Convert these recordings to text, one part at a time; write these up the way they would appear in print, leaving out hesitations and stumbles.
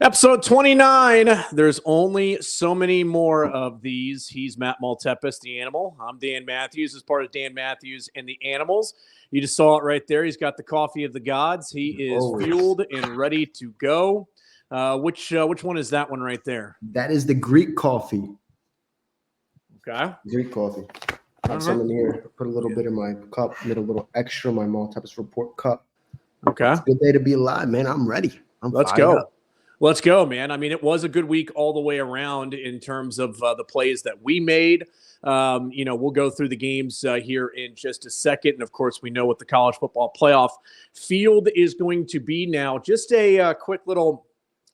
Episode 29. There's only so many more of these. He's Matt Maltepes, the animal. I'm Dan Mathews, as part of Dan Mathews and the Animals. You just saw it right there. He's got the coffee of the gods. He is fueled and ready to go. Which one is that one right there? That is the Greek coffee. Okay. Greek coffee. I have some in here. Put a little bit in my cup. Made a little extra. My Maltepes Report cup. Okay. It's a good day to be alive, man. I'm ready. Let's go. Let's go, man. I mean, it was a good week all the way around in terms of the plays that we made. We'll go through the games here in just a second. And, of course, we know what the college football playoff field is going to be now. Just a quick little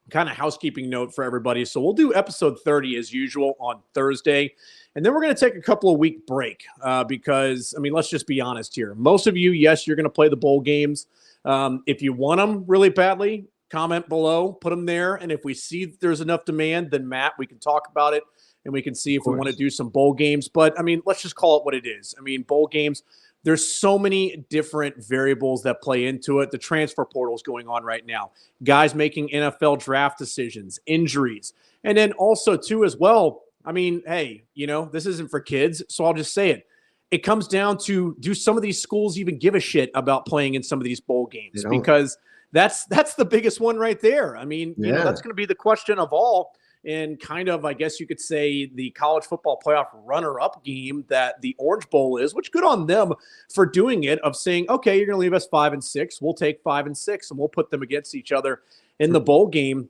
kind of housekeeping note for everybody. So we'll do episode 30 as usual on Thursday. And then we're going to take a couple of week break because, I mean, let's just be honest here. Most of you, yes, you're going to play the bowl games. If you want them really badly, comment below, put them there. And if we see that there's enough demand, then Matt, we can talk about it and we can see if we want to do some bowl games. But I mean, let's just call it what it is. I mean, bowl games, there's so many different variables that play into it. The transfer portal is going on right now. Guys making NFL draft decisions, injuries. And then also too, as well, I mean, hey, this isn't for kids. So I'll just say it. It comes down to, do some of these schools even give a shit about playing in some of these bowl games? Because that's the biggest one right there. I mean, that's going to be the question of all, and kind of, I guess you could say, the college football playoff runner-up game that the Orange Bowl is, which good on them for doing it, of saying, okay, you're going to leave us 5-6. We'll take 5-6 and we'll put them against each other in the bowl game.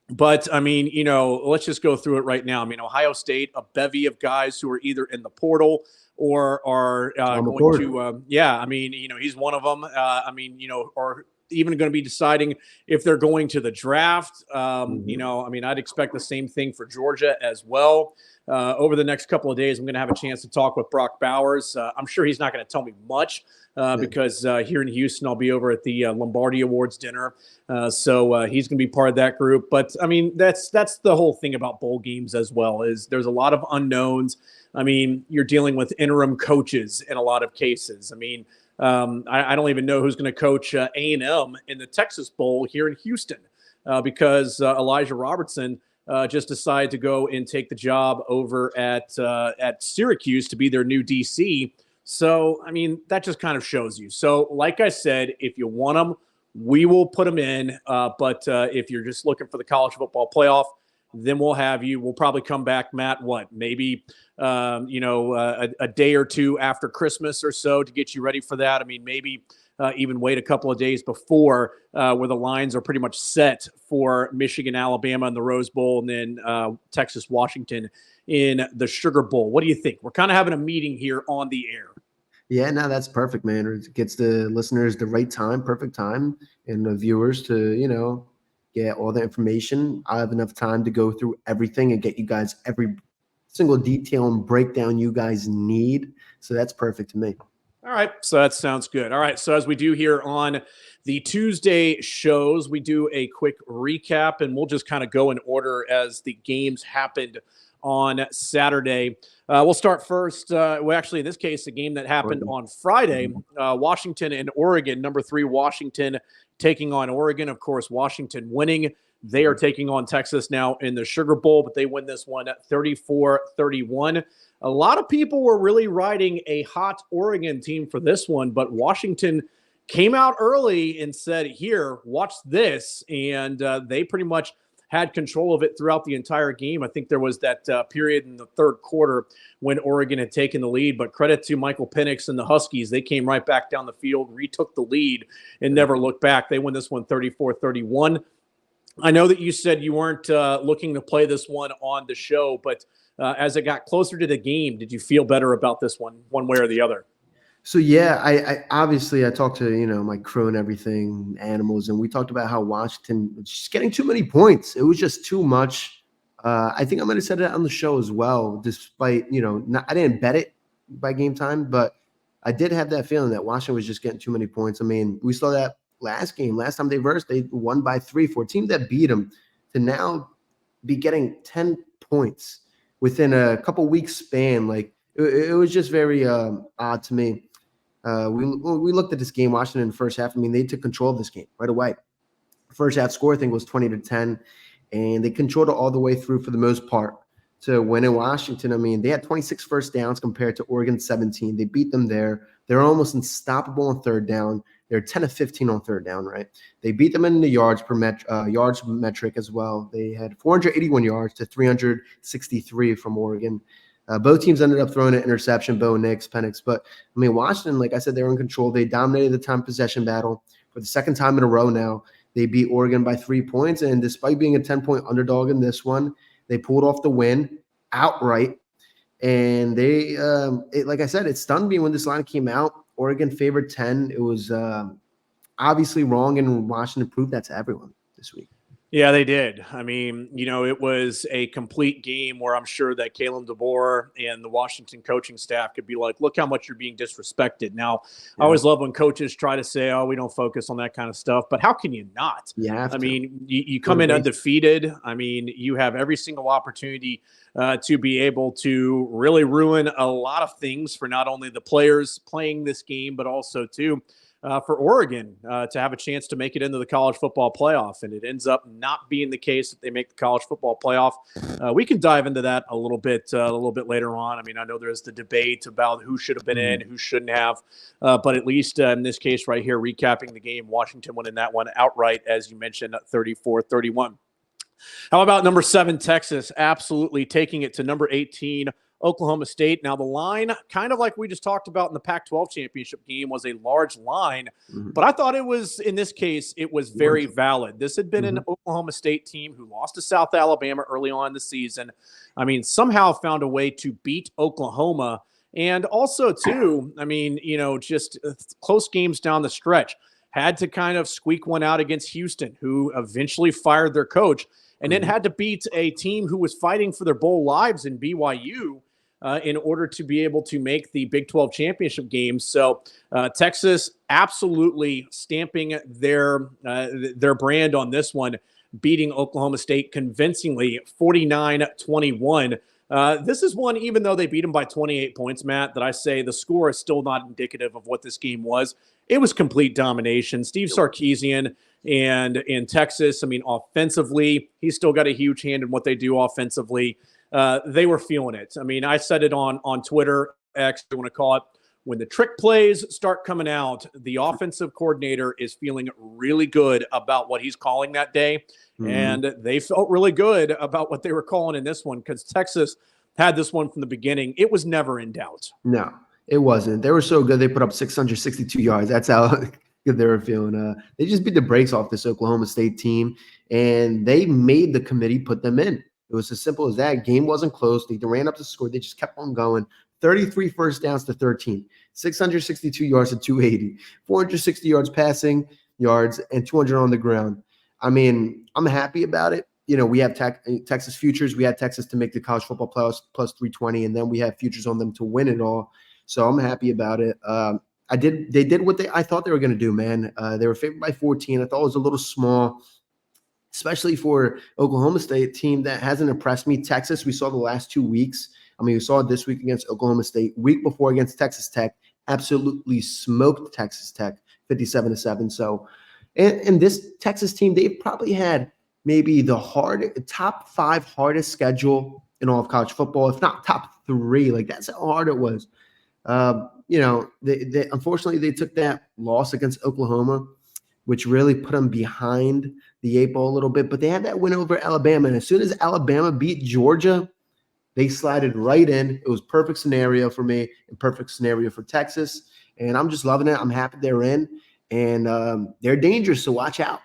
But, I mean, let's just go through it right now. I mean, Ohio State, a bevy of guys who are either in the portal or are going to, he's one of them. Or even going to be deciding if they're going to the draft. I'd expect the same thing for Georgia as well. Over the next couple of days, I'm going to have a chance to talk with Brock Bowers. I'm sure he's not going to tell me much because here in Houston, I'll be over at the Lombardi Awards dinner. So he's going to be part of that group. But, I mean, that's the whole thing about bowl games as well, is there's a lot of unknowns. I mean, you're dealing with interim coaches in a lot of cases. I mean, I don't even know who's going to coach A&M in the Texas Bowl here in Houston because Elijah Robertson just decided to go and take the job over at Syracuse to be their new DC. So, I mean, that just kind of shows you. So, like I said, if you want them, we will put them in. But if you're just looking for the college football playoff, then we'll probably come back, Matt, maybe a day or two after Christmas or so to get you ready for that. I mean, maybe even wait a couple of days before where the lines are pretty much set for Michigan, Alabama in the Rose Bowl, and then Texas, Washington in the Sugar Bowl. What do you think? We're kind of having a meeting here on the air. Yeah, no, that's perfect, man. It gets the listeners the right time, perfect time, and the viewers to, get all the information. I have enough time to go through everything and get you guys every single detail and breakdown you guys need. So that's perfect to me. All right. So that sounds good. All right. So as we do here on the Tuesday shows, we do a quick recap, and we'll just kind of go in order as the games happened on Saturday. We'll start first. In this case, a game that happened on Friday, Washington and Oregon, number 3 Washington taking on Oregon. Of course, Washington winning. They are taking on Texas now in the Sugar Bowl, but they win this one 34-31. A lot of people were really riding a hot Oregon team for this one, but Washington came out early and said, here, watch this. And they pretty much had control of it throughout the entire game. I think there was that period in the third quarter when Oregon had taken the lead, but credit to Michael Penix and the Huskies. They came right back down the field, retook the lead, and never looked back. They win this one 34-31. I know that you said you weren't looking to play this one on the show, but as it got closer to the game, did you feel better about this one way or the other? So, yeah, I obviously talked to, my crew and everything, Animals, and we talked about how Washington was just getting too many points. It was just too much. I think I might have said it on the show as well, despite, I didn't bet it by game time, but I did have that feeling that Washington was just getting too many points. I mean, we saw that last time they versed, they won by 3 for a team that beat them to now be getting 10 points within a couple weeks span. Like, it was just very odd to me. We looked at this game, Washington, in the first half. I mean, they took control of this game right away. First half score, I think, was 20-10. and they controlled it all the way through for the most part to win in Washington. I mean, they had 26 first downs compared to Oregon's 17. They beat them there. They're almost unstoppable on third down. They're 10 of 15 on third down, right? They beat them in the yards metric as well. They had 481 yards to 363 from Oregon. Both teams ended up throwing an interception, Bo Nix, Penix. But, I mean, Washington, like I said, they were in control. They dominated the time possession battle for the second time in a row now. They beat Oregon by 3 points, and despite being a 10-point underdog in this one, they pulled off the win outright. And they, like I said, it stunned me when this line came out. Oregon favored 10. It was obviously wrong, and Washington proved that to everyone this week. Yeah, they did. I mean, it was a complete game where I'm sure that Kalen DeBoer and the Washington coaching staff could be like, look how much you're being disrespected. Now, I always love when coaches try to say, oh, we don't focus on that kind of stuff. But how can you not? I mean, you come in undefeated. I mean, you have every single opportunity to be able to really ruin a lot of things for not only the players playing this game, but also, too, for Oregon to have a chance to make it into the college football playoff. And it ends up not being the case that they make the college football playoff. We can dive into that a little bit later on. I mean, I know there's the debate about who should have been in, who shouldn't have. But at least in this case right here, recapping the game, Washington winning that one outright, as you mentioned, 34-31. How about number 7, Texas? Absolutely taking it to number 18, Oklahoma State. Now, the line, kind of like we just talked about in the Pac-12 championship game, was a large line. But I thought it was, in this case, it was very valid. This had been an Oklahoma State team who lost to South Alabama early on in the season. I mean, somehow found a way to beat Oklahoma. And also, too, I mean, just close games down the stretch. Had to kind of squeak one out against Houston, who eventually fired their coach, and then had to beat a team who was fighting for their bowl lives in BYU in order to be able to make the Big 12 championship game. So Texas absolutely stamping their brand on this one, beating Oklahoma State convincingly 49-21. This is one, even though they beat them by 28 points, Matt, that I say the score is still not indicative of what this game was. It was complete domination. Steve Sarkisian and in Texas, I mean, offensively, he's still got a huge hand in what they do offensively. They were feeling it. I mean, I said it on Twitter, X, I want to call it. When the trick plays start coming out, the offensive coordinator is feeling really good about what he's calling that day. And they felt really good about what they were calling in this one because Texas had this one from the beginning. It was never in doubt. No, it wasn't. They were so good. They put up 662 yards. That's how good they were feeling. They just beat the brakes off this Oklahoma State team, and they made the committee put them in. It was as simple as that. Game wasn't close. They ran up the score. They just kept on going. 33 first downs to 13, 662 yards to 280, 460 yards passing yards, and 200 on the ground. I mean, I'm happy about it. We have Texas futures. We had Texas to make the college football playoffs plus 320, and then we have futures on them to win it all. So I'm happy about it. They did what I thought they were going to do, man. They were favored by 14. I thought it was a little small, especially for Oklahoma State team that hasn't impressed me. Texas, we saw the last 2 weeks. I mean, we saw it this week against Oklahoma State. Week before against Texas Tech, absolutely smoked Texas Tech, 57-7. So, and this Texas team, they've probably had maybe the top 5 hardest schedule in all of college football, if not top 3. Like, that's how hard it was. They unfortunately they took that loss against Oklahoma, which really put them behind the 8 ball a little bit. But they had that win over Alabama, and as soon as Alabama beat Georgia, they slided right in. It was perfect scenario for me and perfect scenario for Texas, and I'm just loving it. I'm happy they're in, and they're dangerous, so watch out.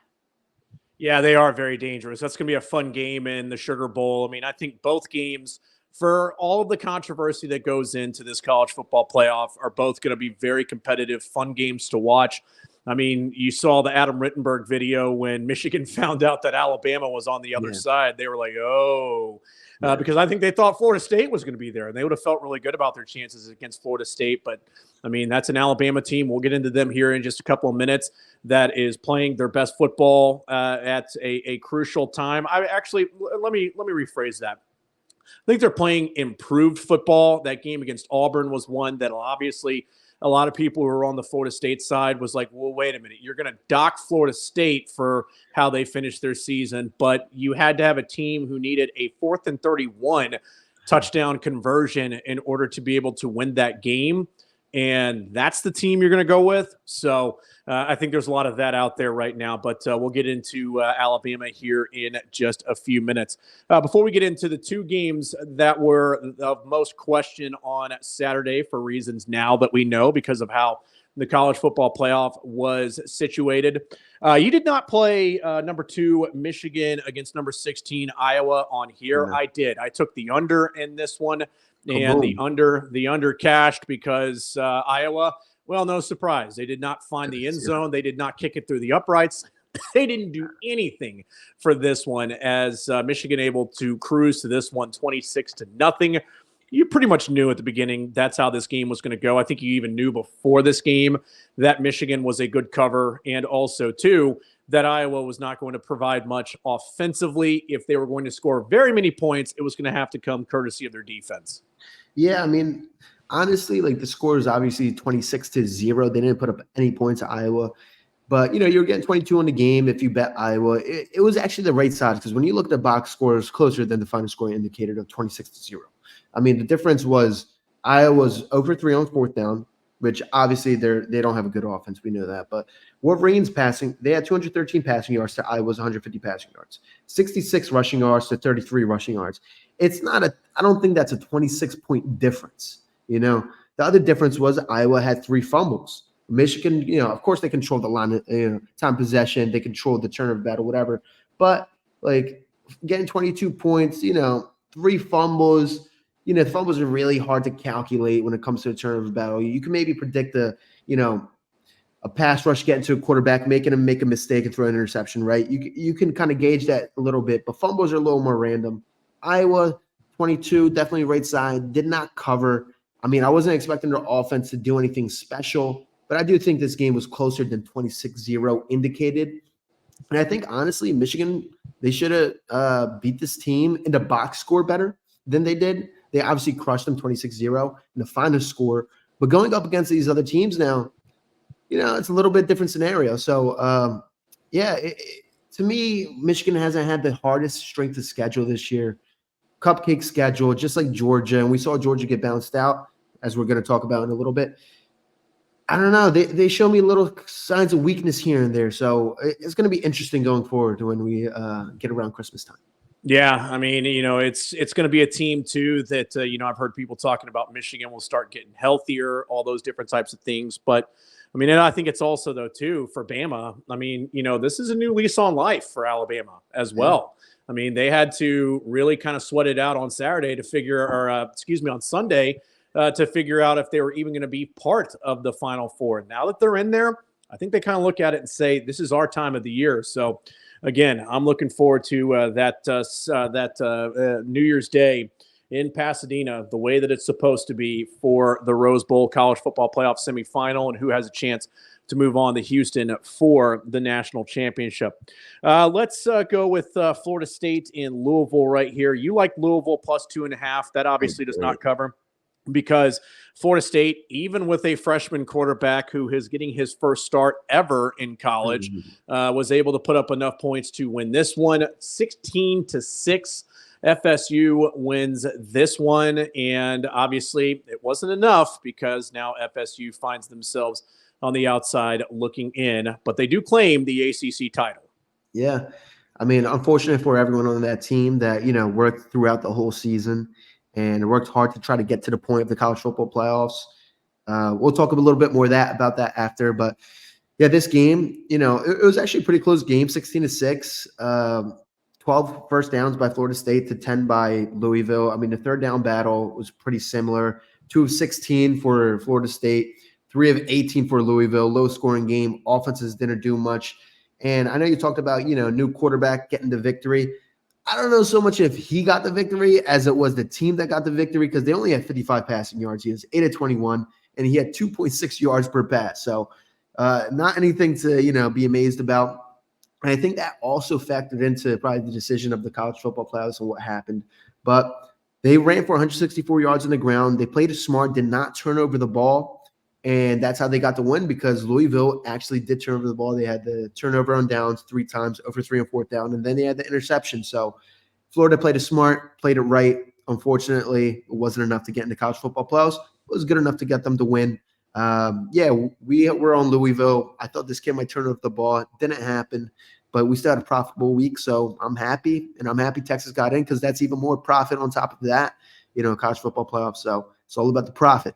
Yeah, they are very dangerous. That's going to be a fun game in the Sugar Bowl. I mean, I think both games, for all of the controversy that goes into this college football playoff, are both going to be very competitive, fun games to watch. I mean, you saw the Adam Rittenberg video when Michigan found out that Alabama was on the other side. They were like, oh, because I think they thought Florida State was going to be there, and they would have felt really good about their chances against Florida State. But, I mean, that's an Alabama team. We'll get into them here in just a couple of minutes that is playing their best football at a crucial time. Let me rephrase that. I think they're playing improved football. That game against Auburn was one that'll obviously a lot of people who were on the Florida State side was like, well, wait a minute, you're going to dock Florida State for how they finished their season, but you had to have a team who needed a 4th and 31 touchdown conversion in order to be able to win that game. And that's the team you're going to go with. So I think there's a lot of that out there right now, but we'll get into Alabama here in just a few minutes. Before we get into the two games that were of most question on Saturday for reasons now that we know because of how the college football playoff was situated. You did not play number 2 Michigan against number 16 Iowa on here. Yeah. I did. I took the under in this one. And Kaboom. the under cashed because Iowa, well, no surprise. They did not find the end zone. They did not kick it through the uprights. They didn't do anything for this one as Michigan able to cruise to this one 26-0. You pretty much knew at the beginning that's how this game was going to go. I think you even knew before this game that Michigan was a good cover, and also, too, that Iowa was not going to provide much offensively. If they were going to score very many points, it was going to have to come courtesy of their defense. Yeah, I mean, honestly, like the score is obviously 26-0. They didn't put up any points at Iowa. But, you're getting 22 on the game if you bet Iowa. It was actually the right side because when you look at the box score, it's closer than the final score indicated of 26-0. I mean, the difference was Iowa's over 3 on 4th down, which obviously they don't have a good offense. We know that. But Wolverines passing, they had 213 passing yards to Iowa's 150 passing yards, 66 rushing yards to 33 rushing yards. It's not I don't think that's a 26-point difference. The other difference was Iowa had 3 fumbles. Michigan, of course they controlled the line, time possession, they controlled the turnover battle, whatever. But like getting 22 points, 3 fumbles. Fumbles are really hard to calculate when it comes to a turnover battle. You can maybe predict a pass rush getting to a quarterback, making him make a mistake and throw an interception, right? You can kind of gauge that a little bit, but fumbles are a little more random. Iowa, 22, definitely right side, did not cover. I mean, I wasn't expecting their offense to do anything special, but I do think this game was closer than 26-0 indicated. And I think, honestly, Michigan, they should have beat this team in the box score better than they did. They obviously crushed them 26-0 in the final score. But going up against these other teams now, it's a little bit different scenario. So, to me, Michigan hasn't had the hardest strength of schedule this year. Cupcake schedule, just like Georgia. And we saw Georgia get bounced out, as we're going to talk about in a little bit. I don't know. They show me little signs of weakness here and there. So it's going to be interesting going forward when we get around Christmas time. Yeah, I mean, it's going to be a team, too, that, I've heard people talking about Michigan will start getting healthier, all those different types of things. But, I mean, and I think it's also, though, too, for Bama. I mean, this is a new lease on life for Alabama as well. Yeah. I mean, they had to really kind of sweat it out on Saturday on Sunday to figure out if they were even going to be part of the Final Four. Now that they're in there, I think they kind of look at it and say, this is our time of the year. So, again, I'm looking forward to that New Year's Day in Pasadena, the way that it's supposed to be for the Rose Bowl College Football Playoff semifinal, and who has a chance to move on to Houston for the national championship. Let's go with Florida State in Louisville right here. You like Louisville plus 2.5. That obviously does not cover, because Florida State, even with a freshman quarterback who is getting his first start ever in college, was able to put up enough points to win this one 16-6. FSU wins this one, and obviously it wasn't enough because now FSU finds themselves on the outside looking in, but they do claim the ACC title. Yeah. I mean, unfortunate for everyone on that team that, worked throughout the whole season and worked hard to try to get to the point of the college football playoffs. We'll talk a little bit more about that after, but yeah, this game, it was actually a pretty close game, 16-6, 12 first downs by Florida State to 10 by Louisville. I mean, the third down battle was pretty similar. 2 of 16 for Florida State, 3 of 18 for Louisville. Low scoring game. Offenses didn't do much. And I know you talked about, new quarterback getting the victory. I don't know so much if he got the victory as it was the team that got the victory, because they only had 55 passing yards. He was 8 of 21, and he had 2.6 yards per pass. So not anything to, be amazed about. And I think that also factored into probably the decision of the college football playoffs and what happened. But they ran for 164 yards on the ground. They played it smart, did not turn over the ball. And that's how they got the win, because Louisville actually did turn over the ball. They had the turnover on downs 3 times, over 3 and 4th down, and then they had the interception. So Florida played it smart, played it right. Unfortunately, it wasn't enough to get into college football playoffs. It was good enough to get them to win. We were on Louisville. I thought this kid might turn over the ball. It didn't happen, but we still had a profitable week. So I'm happy, and I'm happy Texas got in, because that's even more profit on top of that, college football playoffs. So it's all about the profit.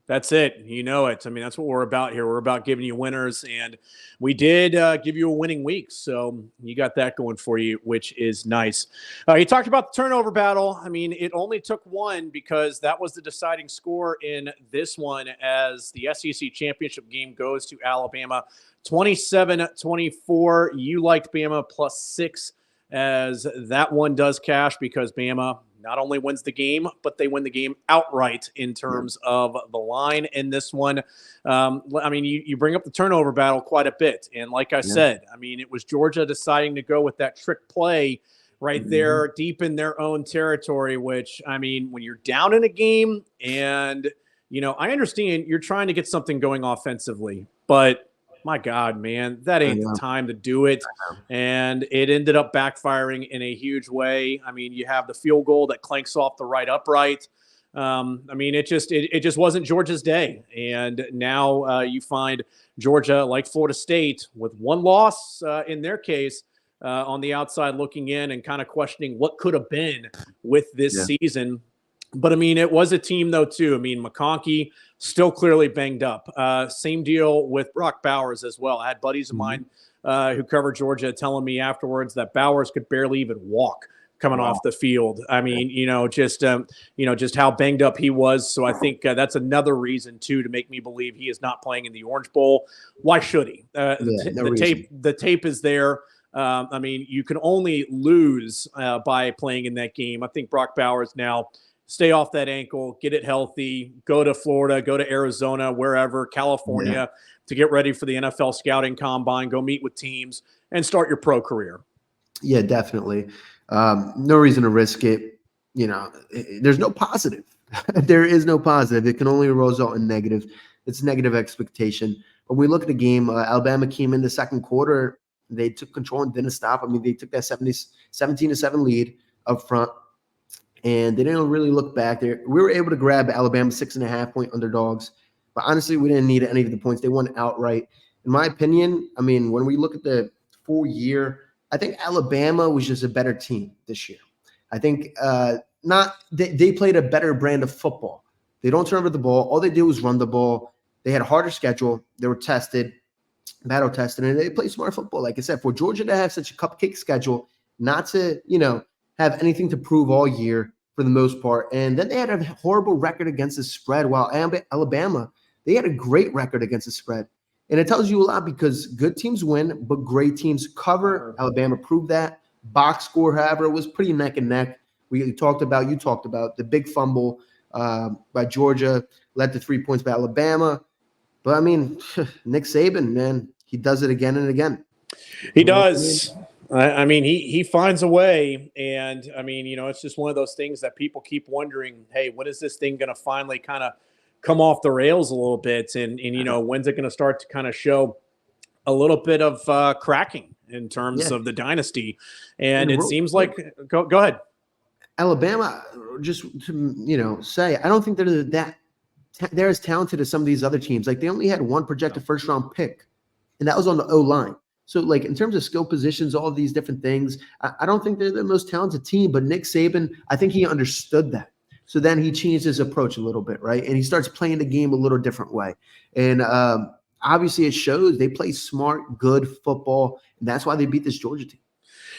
That's it. You know it. I mean, that's what we're about here. We're about giving you winners, and we did give you a winning week. So you got that going for you, which is nice. You talked about the turnover battle. I mean, it only took one, because that was the deciding score in this one, as the SEC championship game goes to Alabama 27-24. You liked Bama +6, as that one does cash, because Bama not only wins the game, but they win the game outright in terms of the line in this one. I mean, you bring up the turnover battle quite a bit. And like I said, I mean, it was Georgia deciding to go with that trick play right there deep in their own territory, which, I mean, when you're down in a game and, I understand you're trying to get something going offensively, but my God, man, that ain't the time to do it. And it ended up backfiring in a huge way. I mean, you have the field goal that clanks off the right upright. I mean, it just wasn't Georgia's day. And now you find Georgia, like Florida State, with one loss in their case, on the outside looking in and kind of questioning what could have been with this season. But, I mean, it was a team, though, too. I mean, McConkey still clearly banged up. Same deal with Brock Bowers as well. I had buddies of mine who covered Georgia telling me afterwards that Bowers could barely even walk coming off the field. I mean, just how banged up he was. So I think that's another reason, too, to make me believe he is not playing in the Orange Bowl. Why should he? The tape is there. I mean, you can only lose by playing in that game. I think Brock Bowers now – stay off that ankle, get it healthy, go to Florida, go to Arizona, wherever, California, to get ready for the NFL scouting combine, go meet with teams, and start your pro career. Yeah, definitely. No reason to risk it. There's no positive. There is no positive. It can only result in negative. It's negative expectation. When we look at the game, Alabama came in the second quarter. They took control and didn't stop. I mean, they took that 17-7 lead up front, and they didn't really look back there. We were able to grab Alabama 6.5-point underdogs, but honestly, we didn't need any of the points. They won outright. In my opinion, I mean, when we look at the full year, I think Alabama was just a better team this year. I think they played a better brand of football. They don't turn over the ball. All they did was run the ball. They had a harder schedule. They were battle tested, and they played smart football. Like I said, for Georgia to have such a cupcake schedule, not to, have anything to prove all year for the most part. And then they had a horrible record against the spread, while Alabama, they had a great record against the spread. And it tells you a lot, because good teams win, but great teams cover. Alabama proved that. Box score, however, was pretty neck and neck. You talked about the big fumble by Georgia, led to 3 points by Alabama. But, I mean, Nick Saban, man, he does it again and again. He does. I mean, he finds a way, and I mean, it's just one of those things that people keep wondering, hey, when is this thing going to finally kind of come off the rails a little bit, and when's it going to start to kind of show a little bit of cracking in terms of the dynasty? And it seems like go ahead. Alabama, just to say, I don't think they're as talented as some of these other teams. Like, they only had one projected first round pick, and that was on the O-line. So, like, in terms of skill positions, all of these different things, I don't think they're the most talented team. But Nick Saban, I think he understood that. So then he changed his approach a little bit, right? And he starts playing the game a little different way. And obviously it shows. They play smart, good football, and that's why they beat this Georgia team.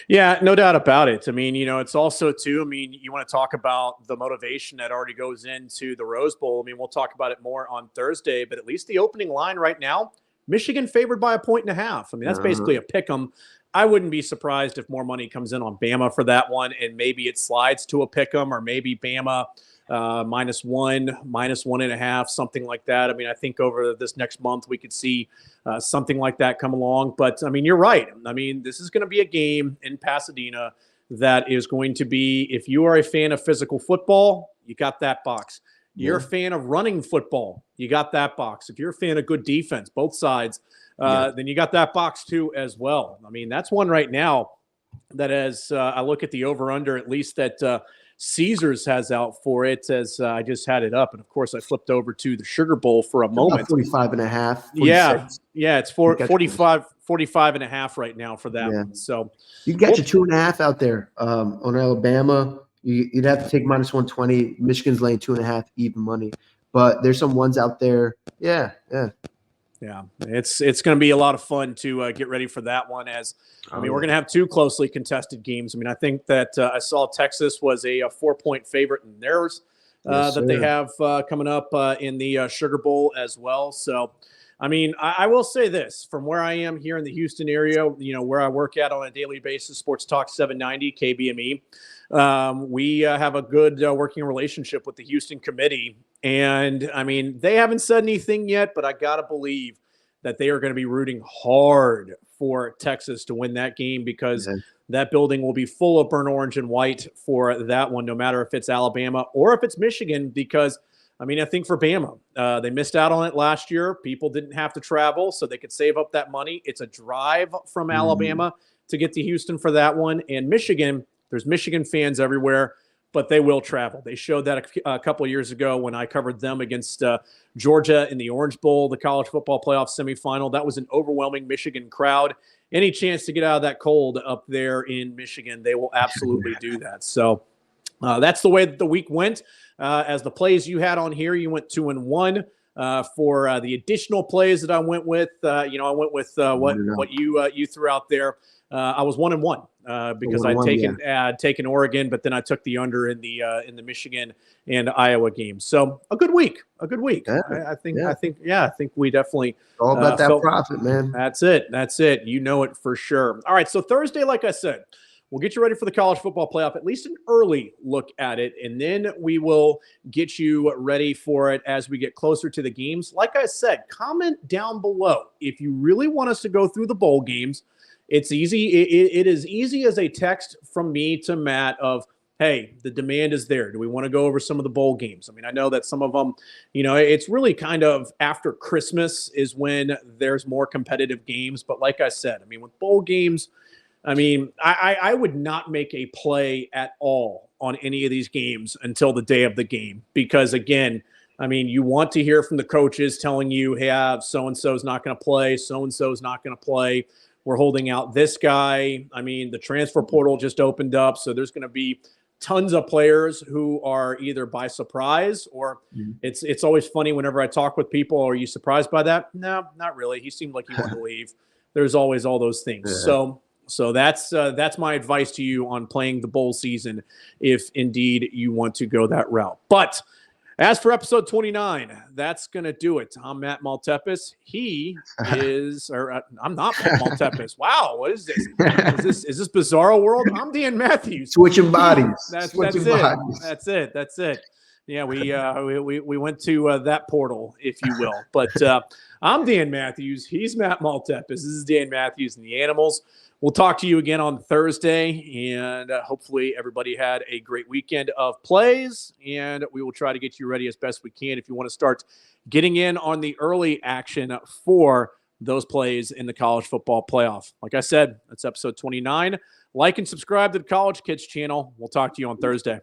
Yeah, no doubt about it. I mean, it's also, too, I mean, you want to talk about the motivation that already goes into the Rose Bowl. I mean, we'll talk about it more on Thursday, but at least the opening line right now, Michigan favored by 1.5. I mean, that's basically a pick 'em. I wouldn't be surprised if more money comes in on Bama for that one, and maybe it slides to a pick 'em, or maybe Bama -1, -1.5, something like that. I mean, I think over this next month we could see something like that come along. But, I mean, you're right. I mean, this is going to be a game in Pasadena that is going to be, if you are a fan of physical football, you got that box. You're a fan of running football, you got that box. If you're a fan of good defense, both sides, then you got that box too as well. I mean, that's one right now that as I look at the over-under, at least that Caesars has out for it, as I just had it up. And, of course, I flipped over to the Sugar Bowl for a moment. 45 and a half, 46. Yeah, it's 45 and a half right now for that one. So you get your 2.5 out there on Alabama. You'd have to take minus 120. Michigan's laying 2.5 even money. But there's some ones out there. Yeah. It's going to be a lot of fun to get ready for that one. As I mean, we're going to have two closely contested games. I mean, I think that I saw Texas was a 4-point favorite in theirs that they have coming up in the Sugar Bowl as well. So, I mean, I will say this from where I am here in the Houston area, where I work at on a daily basis, Sports Talk 790 KBME. We have a good working relationship with the Houston committee. And, I mean, they haven't said anything yet, but I got to believe that they are going to be rooting hard for Texas to win that game because that building will be full of burnt orange and white for that one, no matter if it's Alabama or if it's Michigan, because, I mean, I think for Bama, they missed out on it last year. People didn't have to travel, so they could save up that money. It's a drive from Alabama to get to Houston for that one. And Michigan, there's Michigan fans everywhere, but they will travel. They showed that a couple of years ago when I covered them against Georgia in the Orange Bowl, the college football playoff semifinal. That was an overwhelming Michigan crowd. Any chance to get out of that cold up there in Michigan, they will absolutely do that. So that's the way that the week went. As the plays you had on here, you went 2-1. For the additional plays that I went with, I went with what you threw out there. I was 1-1 because I'd taken Oregon, but then I took the under in the Michigan and Iowa game. So a good week. Yeah. I think we definitely all about that profit, man. That's it. You know it for sure. All right. So Thursday, like I said, we'll get you ready for the college football playoff, at least an early look at it, and then we will get you ready for it as we get closer to the games. Like I said, comment down below if you really want us to go through the bowl games. It's easy. It is easy as a text from me to Matt of, hey, the demand is there. Do we want to go over some of the bowl games? I mean, I know that some of them, it's really kind of after Christmas is when there's more competitive games. But like I said, I mean, with bowl games, I mean, I would not make a play at all on any of these games until the day of the game because, again, I mean, you want to hear from the coaches telling you, hey, so-and-so's not going to play, so-and-so's not going to play. We're holding out this guy. I mean, the transfer portal just opened up, so there's going to be tons of players who are either by surprise or it's always funny whenever I talk with people, are you surprised by that? No, not really. He seemed like he wanted to leave. There's always all those things. So that's my advice to you on playing the bowl season if indeed you want to go that route. But as for episode 29, that's going to do it. I'm Matt Maltepes. He is, or I'm not Matt Maltepes. Wow, what is this? Is this Bizarro World? I'm Dan Mathews. Switching bodies. That's it. That's it. Yeah, we went to that portal, if you will. But I'm Dan Mathews. He's Matt Maltepes. This is Dan Mathews and the Animals. We'll talk to you again on Thursday, and hopefully everybody had a great weekend of plays, and we will try to get you ready as best we can if you want to start getting in on the early action for those plays in the college football playoff. Like I said, that's episode 29. Like and subscribe to the College Kids channel. We'll talk to you on Thursday.